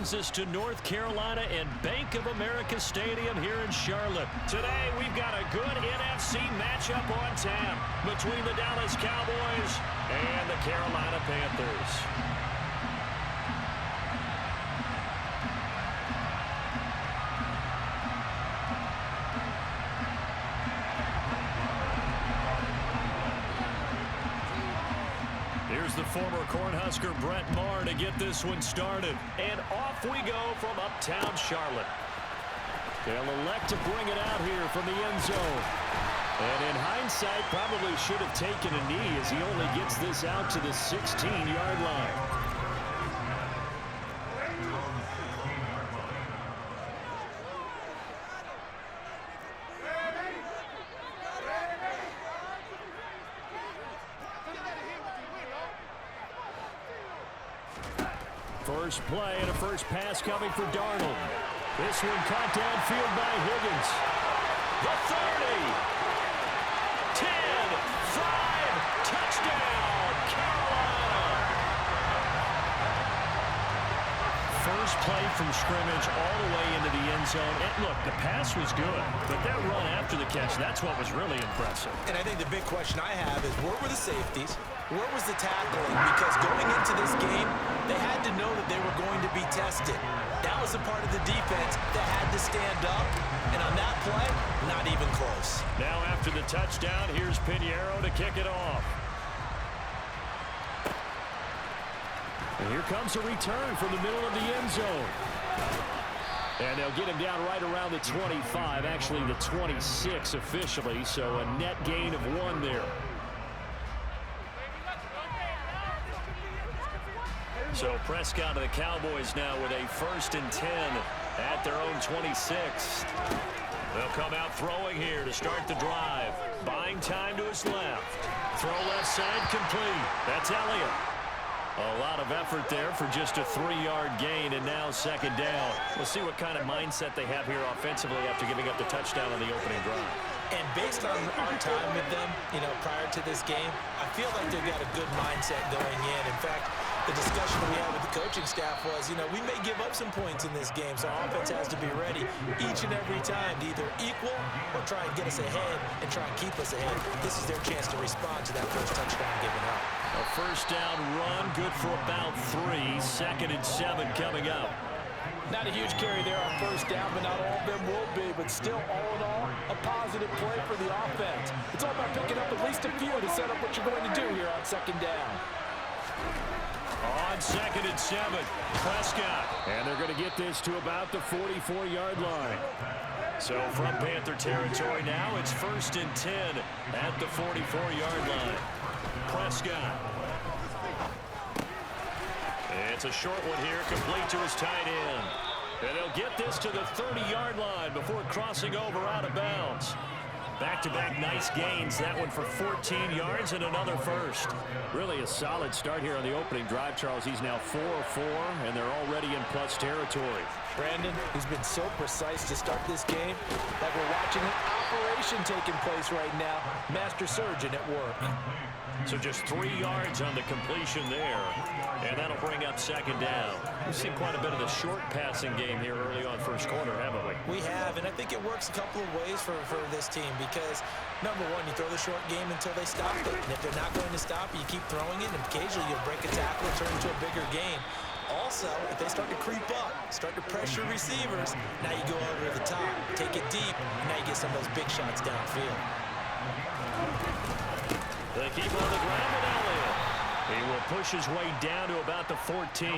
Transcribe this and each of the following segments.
brings us to North Carolina and Bank of America Stadium here in Charlotte. Today, we've got a good NFC matchup on tap between the Dallas Cowboys and the Carolina Panthers. Here's the former Cornhusker Brett Maher to get this one started. And off we go from uptown Charlotte. They'll elect to bring it out here from the end zone. And in hindsight, probably should have taken a knee as he only gets this out to the 16-yard line. First play and a first pass coming for Darnold. This one caught downfield by Higgins. The 30. 10, 5, touchdown, Carolina. First play from scrimmage all the way into the end zone. And look, the pass was good, but that run after the catch, that's what was really impressive. And I think the big question I have is, where were the safeties? Where was the tackling? Because going into this game, they had to know that they were going to be tested. That was a part of the defense that had to stand up. And on that play, not even close. Now after the touchdown, here's Pinheiro to kick it off. And here comes a return from the middle of the end zone. And they'll get him down right around the 25, actually the 26 officially, so a net gain of 1 there. So Prescott of the Cowboys now with a 1st and 10 at their own 26. They'll come out throwing here to start the drive. Buying time to his left. Throw left side complete. That's Elliott. A lot of effort there for just a 3-yard gain, and now 2nd down. We'll see what kind of mindset they have here offensively after giving up the touchdown on the opening drive. And based on our time with them, prior to this game, I feel like they've got a good mindset going in. In fact, the discussion we had with the coaching staff was, we may give up some points in this game, so our offense has to be ready each and every time to either equal or try and get us ahead and try and keep us ahead. This is their chance to respond to that first touchdown given up. A 1st down run, good for about 3. 2nd and 7 coming up. Not a huge carry there on 1st down, but not all of them will be. But still, all in all, a positive play for the offense. It's all about picking up at least a few to set up what you're going to do here on 2nd down. On 2nd and 7, Prescott. And they're going to get this to about the 44-yard line. So from Panther territory now, it's 1st and 10 at the 44-yard line. Prescott. It's a short one here, complete to his tight end. And they'll get this to the 30-yard line before crossing over out of bounds. Back-to-back nice gains. That one for 14 yards and another 1st. Really a solid start here on the opening drive, Charles. He's now 4 of 4, and they're already in plus territory. Brandon, he's been so precise to start this game, like we're watching an operation taking place right now. Master surgeon at work. So just 3 yards on the completion there, and that'll bring up 2nd down. We've seen quite a bit of the short passing game here early on 1st quarter, haven't we? We have, and I think it works a couple of ways for this team because, number one, you throw the short game until they stop it. And if they're not going to stop it, you keep throwing it, and occasionally you'll break a tackle and turn into a bigger game. Also, if they start to creep up, start to pressure receivers, now you go over the top, take it deep, and now you get some of those big shots downfield. They keep on the ground with Elliott. He will push his way down to about the 14.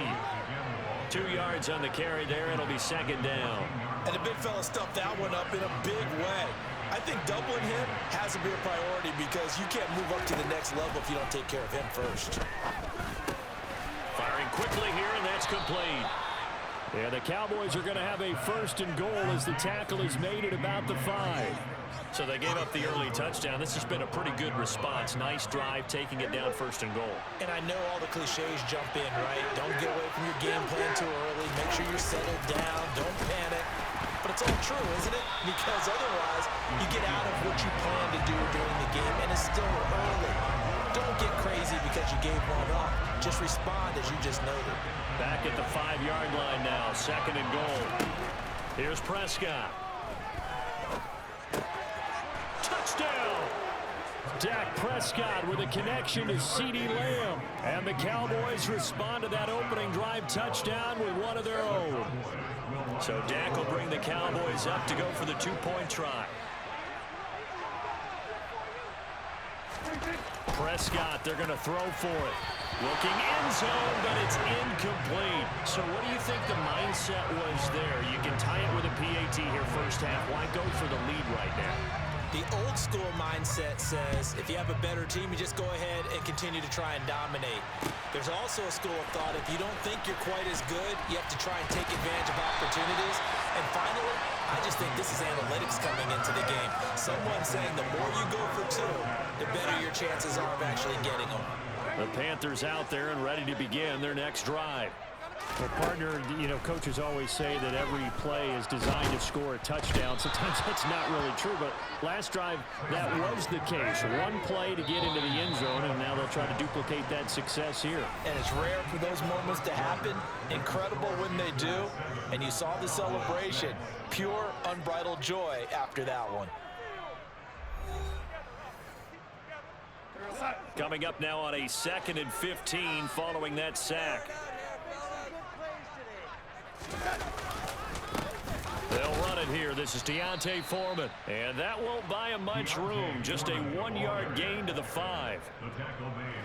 2 yards on the carry there. It'll be 2nd down. And the big fella stuffed that one up in a big way. I think doubling him has to be a priority because you can't move up to the next level if you don't take care of him first. Firing quickly here, and that's complete. Yeah, the Cowboys are going to have a 1st and goal as the tackle is made at about the 5. So they gave up the early touchdown. This has been a pretty good response. Nice drive, taking it down 1st and goal. And I know all the cliches jump in, right? Don't get away from your game plan too early. Make sure you're settled down. Don't panic. But it's all true, isn't it? Because otherwise, you get out of what you plan to do during the game, and it's still early. Don't get crazy because you gave one up. Just respond as you just noted. Back at the 5-yard line now, 2nd and goal. Here's Prescott. Touchdown! Dak Prescott with a connection to CeeDee Lamb. And the Cowboys respond to that opening drive touchdown with one of their own. So Dak will bring the Cowboys up to go for the 2-point try. Prescott, they're going to throw for it. Looking end zone, but it's incomplete. So what do you think the mindset was there? You can tie it with a PAT here first half. Why go for the lead right now? The old school mindset says if you have a better team, you just go ahead and continue to try and dominate. There's also a school of thought, if you don't think you're quite as good, you have to try and take advantage of opportunities. And finally, I just think this is analytics coming into the game. Someone saying the more you go for 2, the better your chances are of actually getting them. The Panthers out there and ready to begin their next drive. Well, partner, coaches always say that every play is designed to score a touchdown. Sometimes that's not really true, but last drive, that was the case. One play to get into the end zone, and now they'll try to duplicate that success here. And it's rare for those moments to happen. Incredible when they do. And you saw the celebration. Pure, unbridled joy after that one. Coming up now on a 2nd and 15 following that sack. They'll run it here. This is D'Onta Foreman. And that won't buy him much room. Just a 1-yard gain to the 5.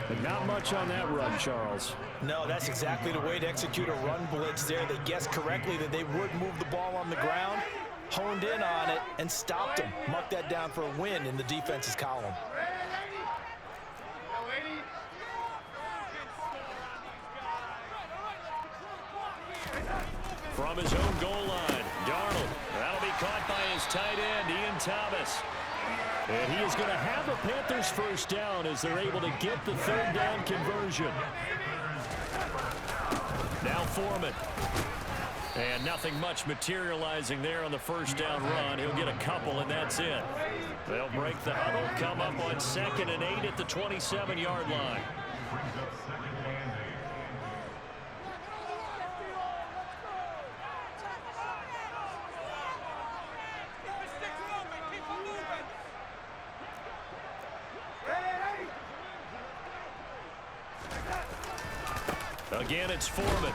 But not much on that run, Charles. No, that's exactly the way to execute a run blitz there. They guessed correctly that they would move the ball on the ground, honed in on it, and stopped them. Mark that down for a win in the defense's column. From his own goal line, Darnold. That'll be caught by his tight end, Ian Thomas. And he is going to have a Panthers first down as they're able to get the 3rd down conversion. Now Foreman. And nothing much materializing there on the first down run. He'll get a couple, and that's it. They'll break the huddle, come up on 2nd and 8 at the 27-yard line. Again, it's Foreman.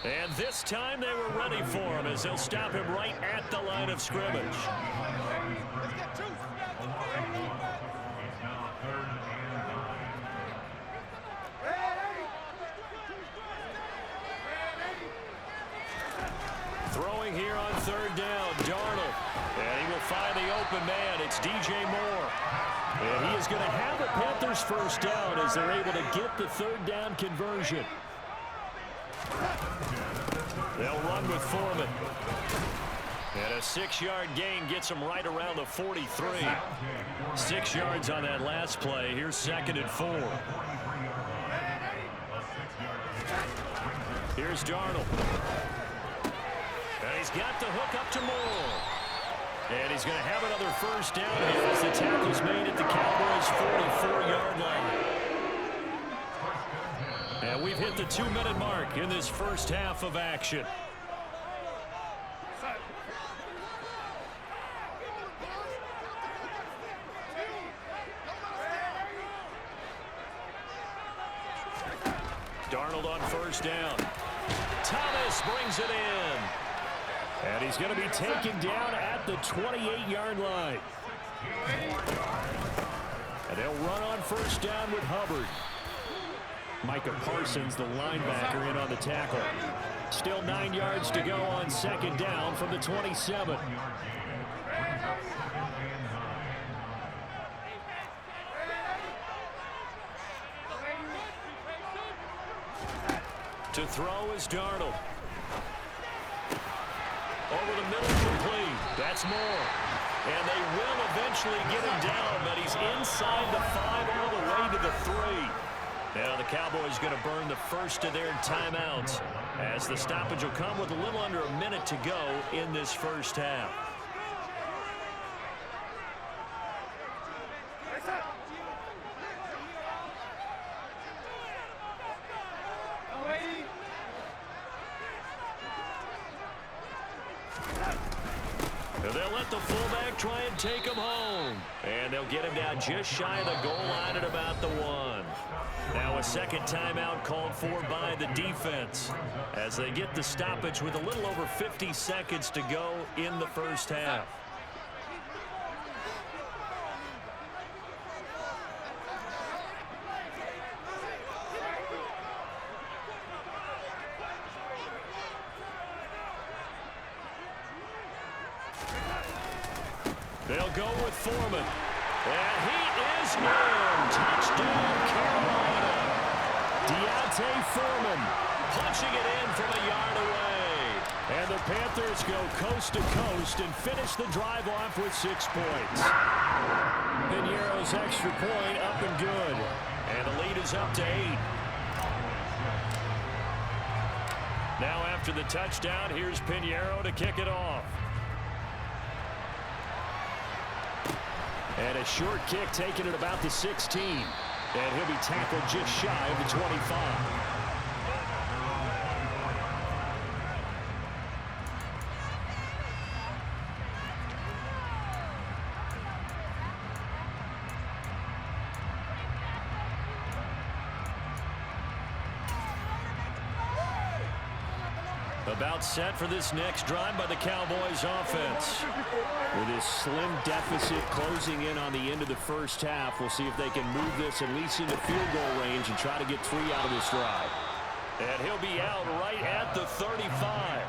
And this time they were ready for him as they'll stop him right at the line of scrimmage. Throwing here on 3rd down, Darnold. And he will find the open man. It's DJ Moore. And he is going to have a Panthers first down as they're able to get the 3rd down conversion. They'll run with Foreman. And a 6-yard gain gets him right around the 43. 6 yards on that last play. Here's 2nd and 4. Here's Darnold. And he's got the hook up to Moore. And he's going to have another first down here as the tackle's made at the Cowboys' 44-yard line. And we've hit the 2-minute mark in this first half of action. Darnold on first down. Thomas brings it in. And he's going to be taken down at the 28-yard line. And they'll run on first down with Hubbard. Micah Parsons, the linebacker, in on the tackle. Still 9 yards to go on 2nd down from the 27. To throw is Darnold. Over the middle, complete. That's Moore. And they will eventually get him down, but he's inside the 5 all the way to the 3. Now the Cowboys going to burn the first of their timeouts as the stoppage will come with a little under a minute to go in this first half. And they'll let the fullback try and take him home. And they'll get him down just shy of the goal line at about the 1. Now a second timeout called for by the defense as they get the stoppage with a little over 50 seconds to go in the first half. They'll go with Foreman. And he is nailed. Touchdown, Carolina. Deontay Foreman punching it in from a yard away. And the Panthers go coast to coast and finish the drive off with 6 points. Piñeiro's extra point up and good. And the lead is up to 8. Now after the touchdown, here's Piñeiro to kick it off. And a short kick taken at about the 16. And he'll be tackled just shy of the 25. About set for this next drive by the Cowboys offense. With this slim deficit closing in on the end of the first half, we'll see if they can move this at least into field goal range and try to get 3 out of this drive. And he'll be out right at the 35.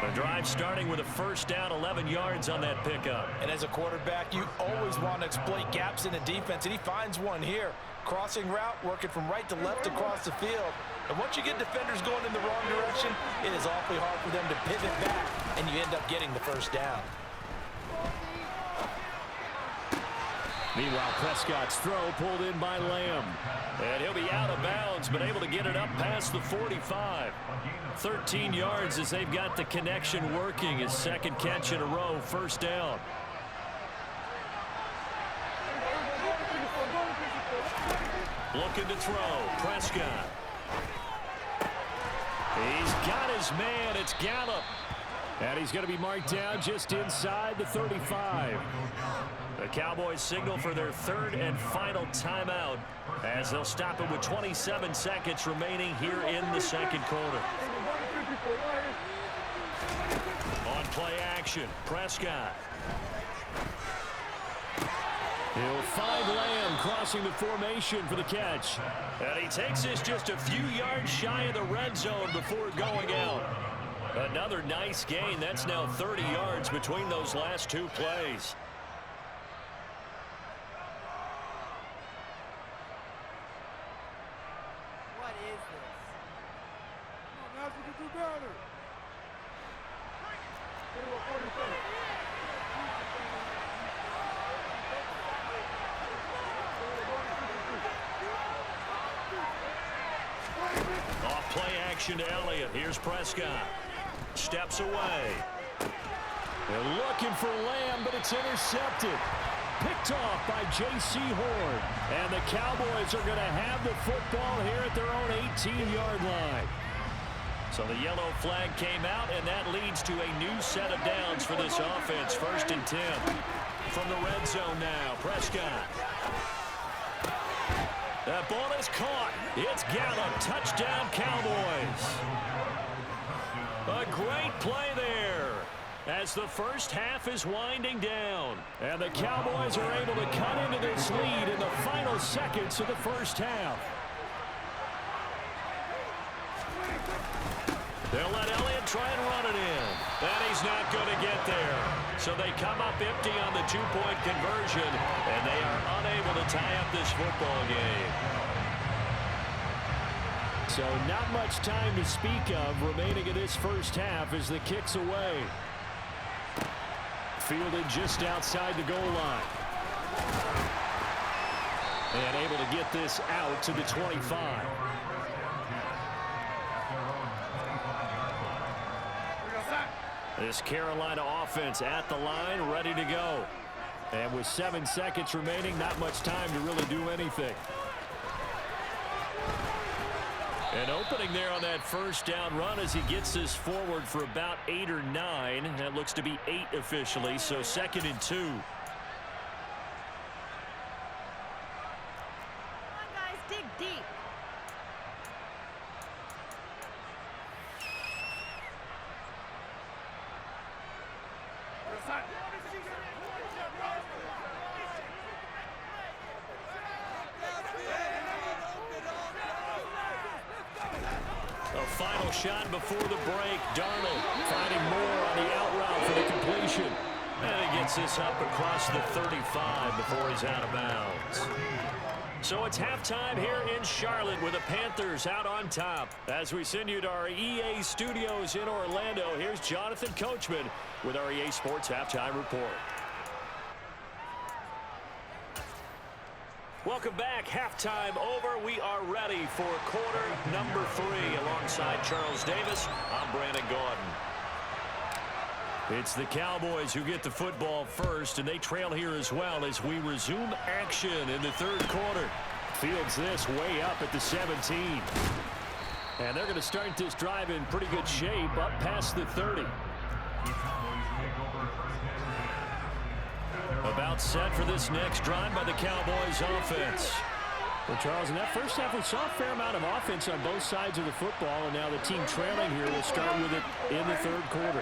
The drive starting with a first down, 11 yards on that pickup. And as a quarterback, you always want to exploit gaps in the defense, and he finds one here. Crossing route, working from right to left across the field. And once you get defenders going in the wrong direction, it is awfully hard for them to pivot back, and you end up getting the first down. Meanwhile, Prescott's throw pulled in by Lamb. And he'll be out of bounds, but able to get it up past the 45. 13 yards as they've got the connection working. His second catch in a row, first down. Looking to throw, Prescott. He's got his man, it's Gallup. And he's going to be marked down just inside the 35. The Cowboys signal for their third and final timeout as they'll stop it with 27 seconds remaining here in the second quarter. On play action, Prescott. He'll find Lamb crossing the formation for the catch. And he takes this just a few yards shy of the red zone before going out. Another nice gain. That's now 30 yards between those last 2 plays. What is this? Come on, guys, we can do better. Off play action to Elliott. Here's Prescott. Steps away. They're looking for Lamb, but it's intercepted. Picked off by J.C. Horn. And the Cowboys are going to have the football here at their own 18-yard line. So the yellow flag came out, and that leads to a new set of downs for this offense. 1st and 10. From the red zone now, Prescott. That ball is caught. It's Gallup. Touchdown, Cowboys. A great play there as the first half is winding down. And the Cowboys are able to cut into this lead in the final seconds of the first half. They'll let Elliott try and run it in. And he's not going to get there. So they come up empty on the 2-point conversion, and they are unable to tie up this football game. So not much time to speak of remaining in this first half as the kick's away. Fielded just outside the goal line. And able to get this out to the 25. This Carolina offense at the line, ready to go. And with 7 seconds remaining, not much time to really do anything. An opening there on that first down run as he gets this forward for about 8 or 9. That looks to be 8 officially, so 2nd and 2. A final shot before the break. Darnold finding more on the out route for the completion. And he gets this up across the 35 before he's out of bounds. So it's halftime here in Charlotte with the Panthers out on top. As we send you to our EA studios in Orlando, here's Jonathan Coachman with our EA Sports Halftime Report. Welcome back. Halftime over. We are ready for quarter number 3. Alongside Charles Davis, I'm Brandon Gaudin. It's the Cowboys who get the football first, and they trail here as well as we resume action in the third quarter. Fields this way up at the 17. And they're going to start this drive in pretty good shape up past the 30. About set for this next drive by the Cowboys offense. Well, Charles, in that first half, we saw a fair amount of offense on both sides of the football, and now the team trailing here will start with it in the third quarter.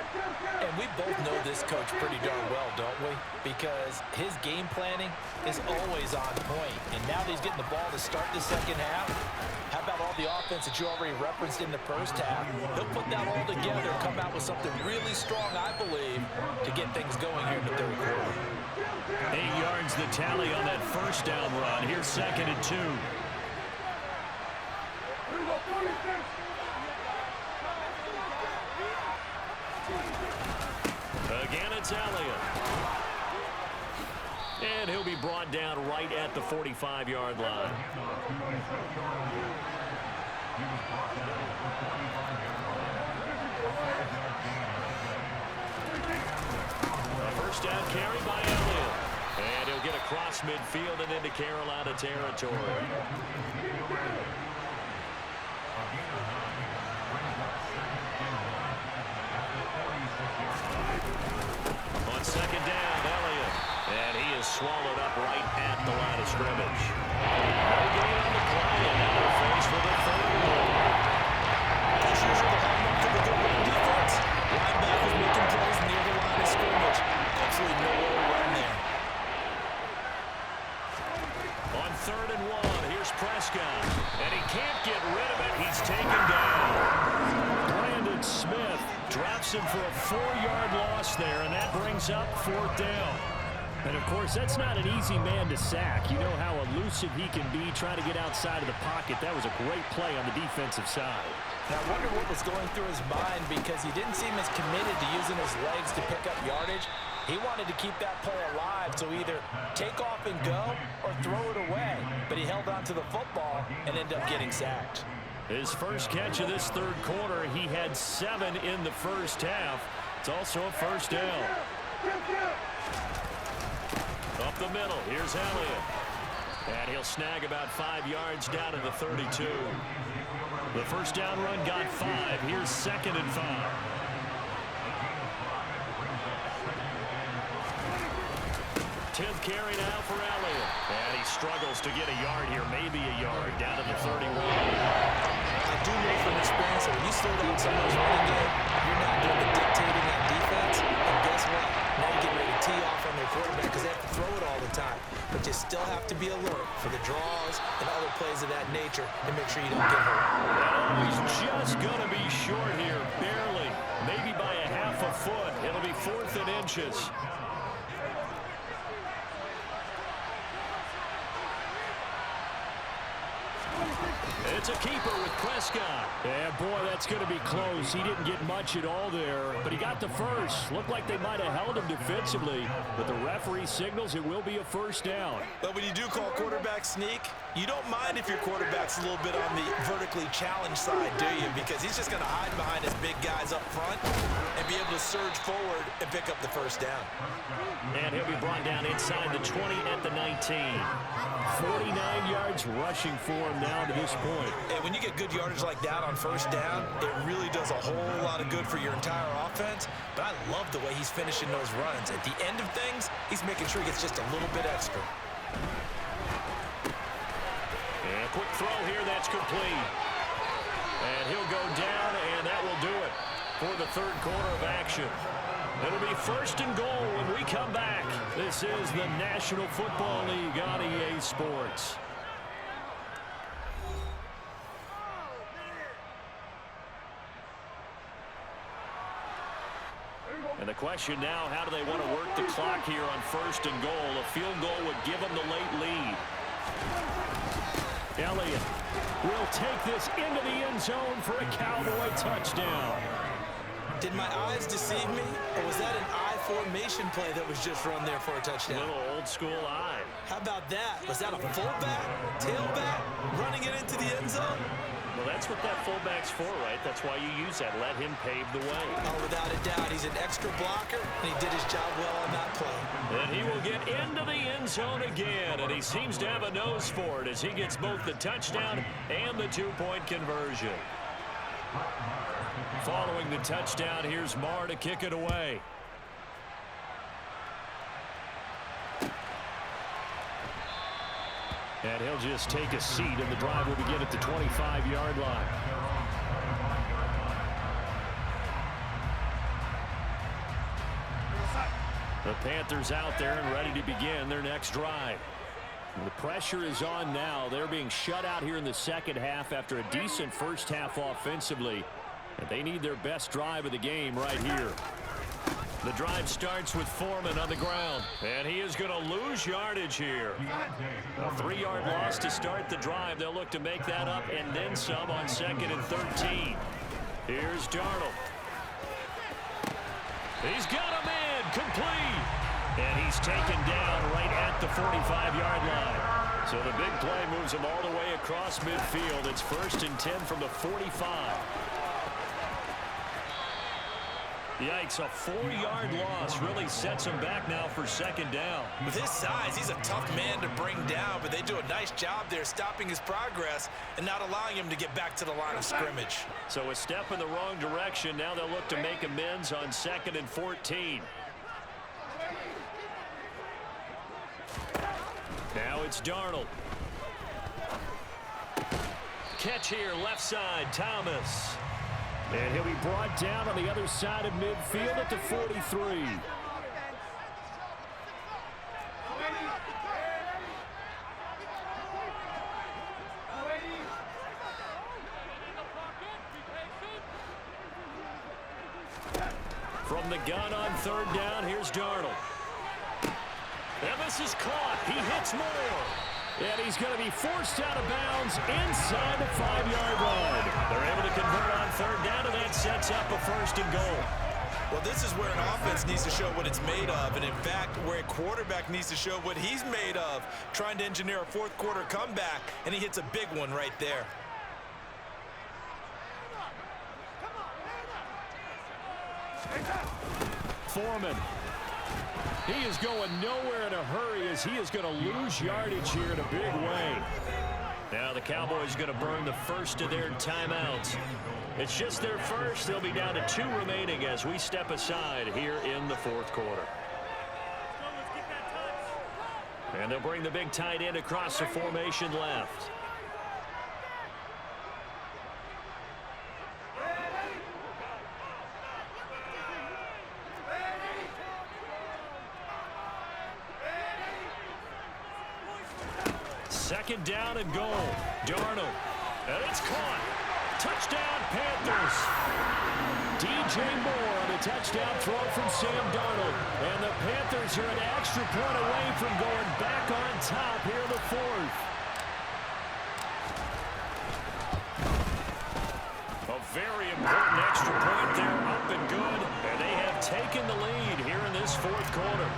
And we both know this coach pretty darn well, don't we? Because his game planning is always on point. And now that he's getting the ball to start the second half, how about all the offense that you already referenced in the first half? He'll put that all together and come out with something really strong, I believe, to get things going here in the third quarter. 8 yards the tally on that first down run. Here's 2nd and 2. Again, it's Elliott. And he'll be brought down right at the 45-yard line. A first down carry by Elliott. And he'll get across midfield and into Carolina territory. On second down, Elliott. And he is swallowed up right at the line of scrimmage. No gain on the play, and now they're faced with a third and long. As usual, the hallmark of the good run defense. Linebackers making plays near the line of scrimmage. Absolutely nowhere to run there. On 3rd and 1, here's Prescott. And he can't get rid of it. He's taken down. Brandon Smith drops him for a 4-yard loss there, and that brings up 4th down. And, of course, that's not an easy man to sack. You know how elusive he can be trying to get outside of the pocket. That was a great play on the defensive side. Now, I wonder what was going through his mind because he didn't seem as committed to using his legs to pick up yardage. He wanted to keep that play alive, so either take off and go or throw it away. But he held on to the football and ended up getting sacked. His first catch of this third quarter, he had 7 in the first half. It's also a first down. Up the middle, here's Elliott. And he'll snag about 5 yards down to the 32. The first down run got 5. Here's 2nd and 5. Tenth carry now for Elliott. And he struggles to get a yard here, maybe a yard, down to the 31. I do know from experience that when you slow down someone's running game, you're not doing the dictating on defense. And guess what? Now you get ready to tee off on their quarterback because they have to throw it all the time. But you still have to be alert for the draws and other plays of that nature and make sure you don't get hurt. And he's just going to be short here, barely. Maybe by a half a foot. It'll be 4th and inches. It's a keeper with Prescott. Yeah, boy, that's going to be close. He didn't get much at all there, but he got the first. Looked like they might have held him defensively, but the referee signals it will be a first down. But when you do call quarterback sneak, you don't mind if your quarterback's a little bit on the vertically challenged side, do you? Because he's just going to hide behind his big guys up front and be able to surge forward and pick up the first down. And he'll be brought down inside the 20 at the 19. 49 yards rushing for him now to this point. And when you get good yardage like that on first down, it really does a whole lot of good for your entire offense. But I love the way he's finishing those runs. At the end of things, he's making sure he gets just a little bit extra. And a quick throw here, that's complete. And he'll go down, and that will do it for the third quarter of action. It'll be first and goal when we come back. This is the National Football League on EA Sports. And the question now, how do they want to work the clock here on first and goal? A field goal would give them the late lead. Elliott will take this into the end zone for a Cowboy touchdown. Did my eyes deceive me, or was that an I formation play that was just run there for a touchdown? Little old school eye. How about that? Was that a fullback, tailback, running it into the end zone? Well, that's what that fullback's for, right? That's why you use that. Let him pave the way. Oh, without a doubt, he's an extra blocker, and he did his job well on that play. And he will get into the end zone again, and he seems to have a nose for it as he gets both the touchdown and the two-point conversion. Following the touchdown, here's Marr to kick it away. And he'll just take a seat, and the drive will begin at the 25-yard line. The Panthers out there and ready to begin their next drive. The pressure is on now. They're being shut out here in the second half after a decent first half offensively. And they need their best drive of the game right here. The drive starts with Foreman on the ground, and he is going to lose yardage here. A 3-yard loss to start the drive. They'll look to make that up and then some on 2nd and 13. Here's Darnold. He's got him in, complete. And he's taken down right at the 45-yard line. So the big play moves him all the way across midfield. It's 1st and 10 from the 45. Yikes, a 4-yard loss really sets him back now for 2nd down. With his size, he's a tough man to bring down, but they do a nice job there stopping his progress and not allowing him to get back to the line of scrimmage. So a step in the wrong direction. Now they'll look to make amends on 2nd and 14. Now it's Darnold. Catch here, left side, Thomas. And he'll be brought down on the other side of midfield at the 43. From the gun on 3rd down, here's Darnold. And this is caught. He hits Moore. And he's going to be forced out of bounds inside the 5-yard line. They're able to convert on 3rd down, and that sets up a 1st and goal. Well, this is where an offense needs to show what it's made of, and in fact, where a quarterback needs to show what he's made of, trying to engineer a 4th quarter comeback, and he hits a big one right there. Foreman. He is going nowhere in a hurry as he is going to lose yardage here in a big way. Now the Cowboys going to burn the first of their timeouts. It's just their first. They'll be down to 2 remaining as we step aside here in the 4th quarter. And they'll bring the big tight end across the formation left. Second down and goal. Darnold. And it's caught. Touchdown, Panthers. DJ Moore on a touchdown throw from Sam Darnold. And the Panthers are an extra point away from going back on top here in the 4th. A very important extra point there, up and good. And they have taken the lead here in this 4th quarter.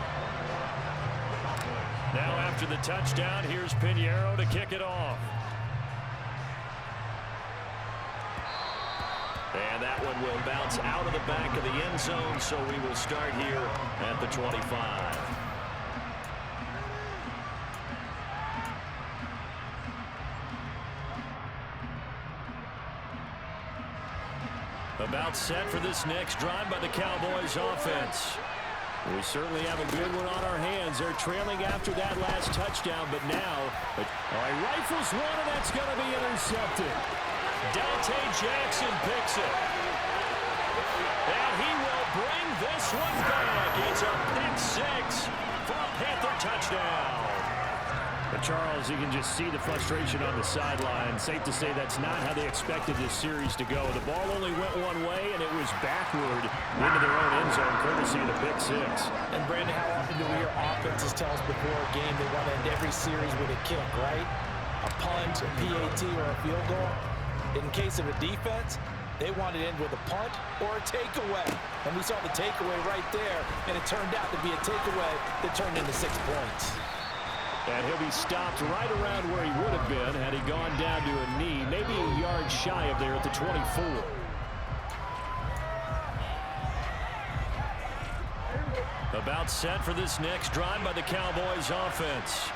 Now after the touchdown, here's Pinheiro to kick it off. And that one one will bounce out of the back of the end zone, so we will start here at the 25. About set for this next drive by the Cowboys offense. We certainly have a good one on our hands. They're trailing after that last touchdown, but now rifles one, and that's going to be intercepted. Dante Jackson picks it. And he will bring this one back. It's a pick six for a Panther touchdown. But Charles, you can just see the frustration on the sideline. Safe to say that's not how they expected this series to go. The ball only went one way, and it was backward into their own end zone, courtesy of the pick six. And, Brandon, how often do we hear offenses tell us before a game they want to end every series with a kick, right? A punt, a PAT, or a field goal. In case of a defense, they want to end with a punt or a takeaway. And we saw the takeaway right there, and it turned out to be a takeaway that turned into 6 points. And he'll be stopped right around where he would have been had he gone down to a knee, maybe a yard shy of there at the 24. About set for this next drive by the Cowboys offense.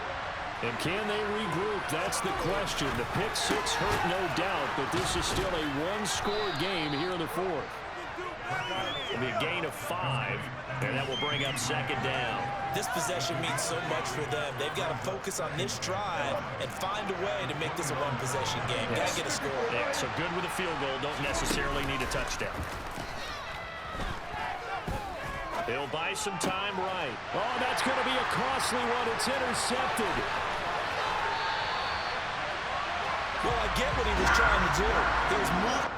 And can they regroup? That's the question. The pick six hurt, no doubt, but this is still a one-score game here in the fourth. It'll be a gain of 5, and that will bring up second down. This possession means so much for them. They've got to focus on this drive and find a way to make this a one-possession game. Got to get a score. Yeah, so good with a field goal. Don't necessarily need a touchdown. They'll buy some time right. Oh, that's going to be a costly one. It's intercepted. Well, I get what he was trying to do. There's movement.